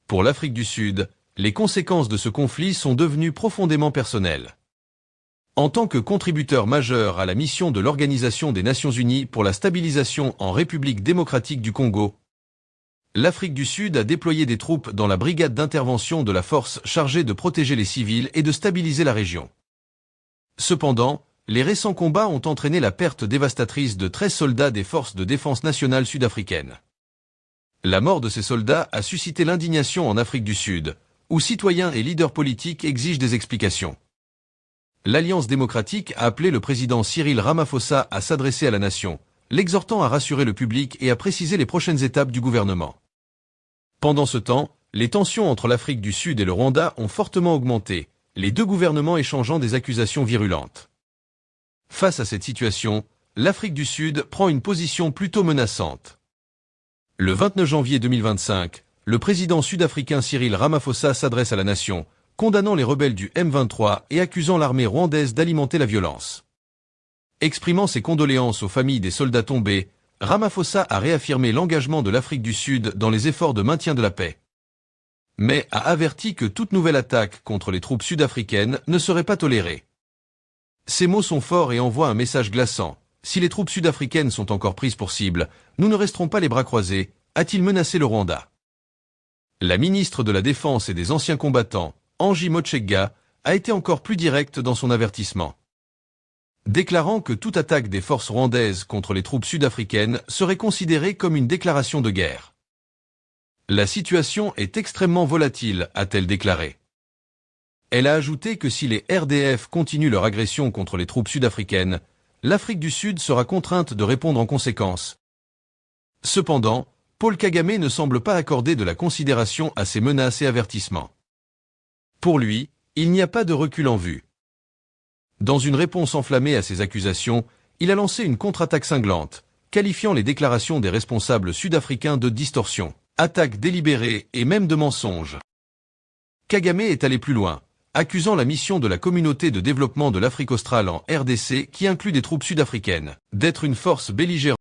Pour l'Afrique du Sud, les conséquences de ce conflit sont devenues profondément personnelles. En tant que contributeur majeur à la mission de l'Organisation des Nations Unies pour la stabilisation en République démocratique du Congo, l'Afrique du Sud a déployé des troupes dans la brigade d'intervention de la force chargée de protéger les civils et de stabiliser la région. Cependant, les récents combats ont entraîné la perte dévastatrice de 13 soldats des forces de défense nationale sud-africaines. La mort de ces soldats a suscité l'indignation en Afrique du Sud, où citoyens et leaders politiques exigent des explications. L'Alliance démocratique a appelé le président Cyril Ramaphosa à s'adresser à la nation, l'exhortant à rassurer le public et à préciser les prochaines étapes du gouvernement. Pendant ce temps, les tensions entre l'Afrique du Sud et le Rwanda ont fortement augmenté, les deux gouvernements échangeant des accusations virulentes. Face à cette situation, l'Afrique du Sud prend une position plutôt menaçante. Le 29 janvier 2025, le président sud-africain Cyril Ramaphosa s'adresse à la nation, condamnant les rebelles du M23 et accusant l'armée rwandaise d'alimenter la violence. Exprimant ses condoléances aux familles des soldats tombés, Ramaphosa a réaffirmé l'engagement de l'Afrique du Sud dans les efforts de maintien de la paix. Mais a averti que toute nouvelle attaque contre les troupes sud-africaines ne serait pas tolérée. Ces mots sont forts et envoient un message glaçant. Si les troupes sud-africaines sont encore prises pour cible, nous ne resterons pas les bras croisés, a-t-il menacé le Rwanda. La ministre de la Défense et des anciens combattants, Angie Motshekga, a été encore plus directe dans son avertissement. Déclarant que toute attaque des forces rwandaises contre les troupes sud-africaines serait considérée comme une déclaration de guerre. La situation est extrêmement volatile, a-t-elle déclaré. Elle a ajouté que si les RDF continuent leur agression contre les troupes sud-africaines, l'Afrique du Sud sera contrainte de répondre en conséquence. Cependant, Paul Kagame ne semble pas accorder de la considération à ces menaces et avertissements. Pour lui, il n'y a pas de recul en vue. Dans une réponse enflammée à ces accusations, il a lancé une contre-attaque cinglante, qualifiant les déclarations des responsables sud-africains de distorsion, attaque délibérée et même de mensonges. Kagame est allé plus loin, accusant la mission de la Communauté de développement de l'Afrique australe en RDC, qui inclut des troupes sud-africaines, d'être une force belligérante.